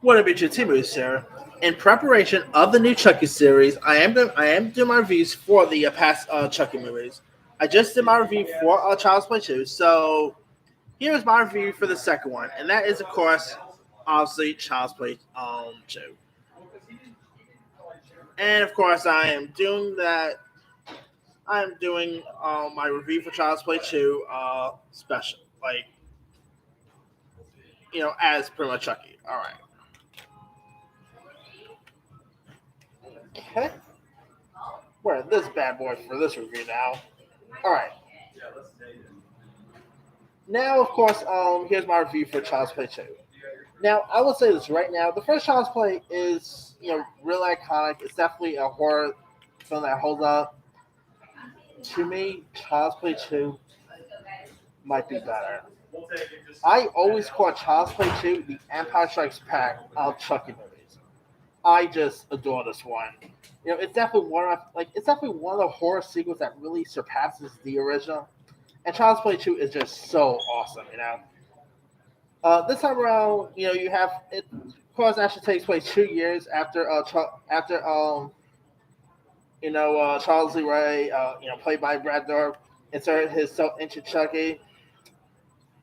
What up, it's your Timu, sir. In preparation of the new Chucky series, I am doing my reviews for the past Chucky movies. I just did my review for Child's Play 2, so here is my review for the second one, and that is, of course, obviously Child's Play 2. And of course, I am doing that. I am doing my review for Child's Play 2 special, like as pretty much Chucky. All right. Okay. We're this bad boy for this review now. All right. Now, of course, here's my review for Child's Play 2. Now, I will say this right now: the first Child's Play is, really iconic. It's definitely a horror film that holds up. To me, Child's Play 2 might be better. I always call Child's Play 2 the Empire Strikes Back of Chucky movies. I just adore this one. It's definitely it's definitely one of the horror sequels that really surpasses the original. And Child's Play 2 is just so awesome. This time around, you have it. Of course, actually takes place 2 years after Charles Lee Ray, played by Brad Dourif, inserted his self into Chucky,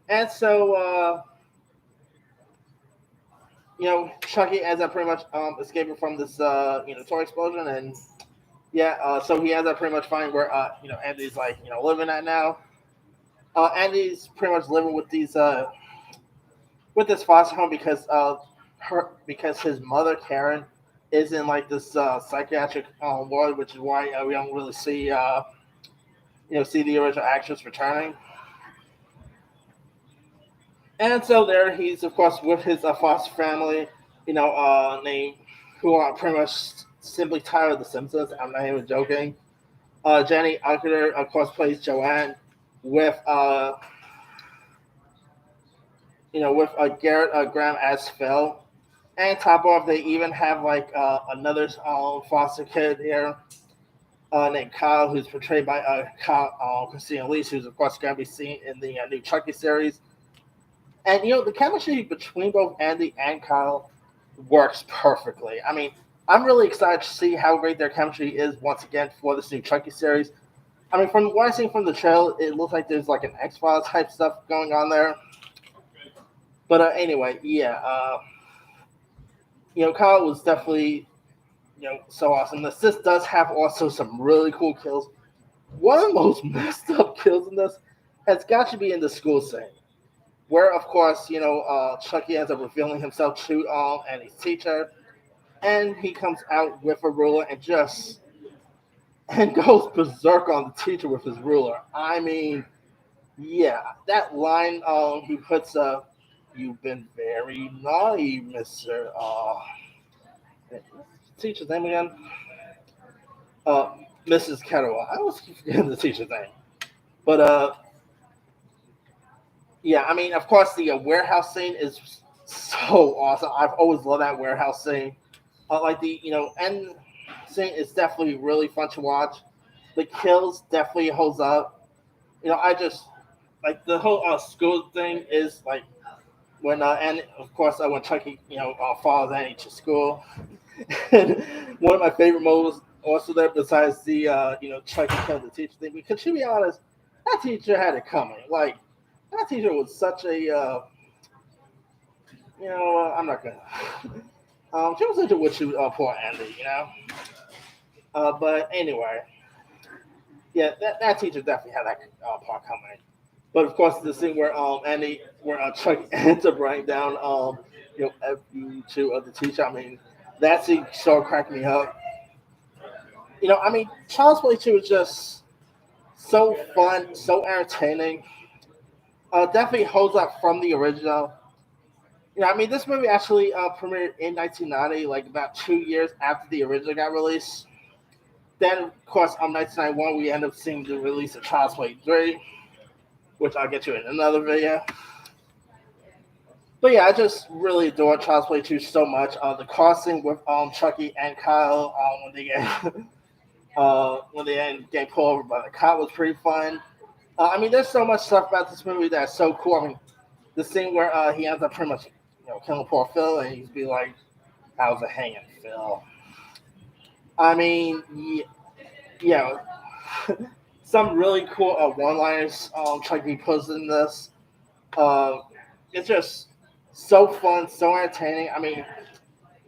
and so Chucky ends up pretty much escaping from this toy explosion, and yeah, so he ends up pretty much finding where Andy's like living at now. Andy's pretty much living with this foster home because his mother Karen is in like this psychiatric ward, which is why we don't really see the original actress returning. And so there he's of course with his foster family, named who are pretty much simply tired of The Simpsons. I'm not even joking. Jenny Agutter, of course, plays Joanne with Garrett Graham as Phil. And top off, they even have like another foster kid here named Kyle, who's portrayed by Christina Lee, who's of course going to be seen in the new Chucky series. And the chemistry between both Andy and Kyle works perfectly. I mean, I'm really excited to see how great their chemistry is once again for this new Chucky series. I mean, from what I've seen from the trailer, it looks like there's like an X-Files type stuff going on there. But anyway, yeah, Kyle was definitely so awesome. This does have also some really cool kills. One of the most messed up kills in this has got to be in the school scene, where of course Chucky ends up revealing himself to Andy's teacher, and he comes out with a ruler and goes berserk on the teacher with his ruler. I mean, yeah, that line he puts "You've been very naughty, Mister." Teacher's name again? Uh, Mrs. Kettle. I always keep forgetting the teacher's name, but yeah, I mean, of course, the warehouse scene is so awesome. I've always loved that warehouse scene. Like the end scene is definitely really fun to watch. The kills definitely holds up. I just like the whole school thing is like when and of course when Chucky follows Annie to school. And one of my favorite moments also there besides the Chucky killing the teacher thing, because to be honest, that teacher had it coming. Like that teacher was such a I'm not gonna she was such a witch to poor Andy. But anyway, yeah, that teacher definitely had that part coming. But of course, the scene where Chuck ends up writing down, FU to the teacher. I mean, that scene sure cracked me up. I mean, Child's Play 2 is just so fun, so entertaining. Definitely holds up from the original. I mean, this movie actually premiered in 1990, like about 2 years after the original got released. Then, of course, 1991, we end up seeing the release of Child's Play 3, which I'll get to in another video. But yeah, I just really adore Child's Play 2 so much. The casting with Chucky and Kyle when they get get pulled over by the cop was pretty fun. I mean, there's so much stuff about this movie that's so cool. I mean, the scene where he ends up pretty much killing poor Phil, and he'd be like, "How's it hanging, Phil?" I mean, yeah, some really cool one-liners Chucky puts in this. Uh, it's just so fun, so entertaining. I mean,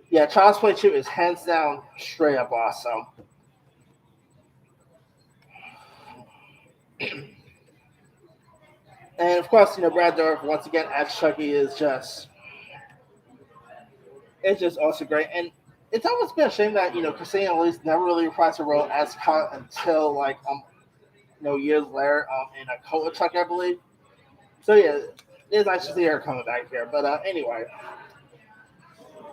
yeah, Child's Play 2 is hands down straight up awesome. And of course, Brad Dourif once again as Chucky is just it's just also great. And it's almost been a shame that Christina Elise never really reprised her role as Khan until like years later in a Cult of Chucky, I believe. So yeah, it's nice to see her coming back here. But anyway,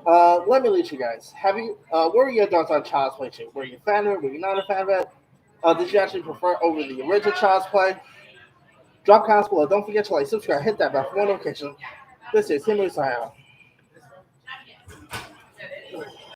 let me lead you guys. Have you? What were your thoughts on Child's Play 2? Were you a fan of it? Were you not a fan of it? Did you actually prefer it over the original Child's Play? Drop comments below. Don't forget to like, subscribe, hit that bell for more notifications. This is Tim Musaya.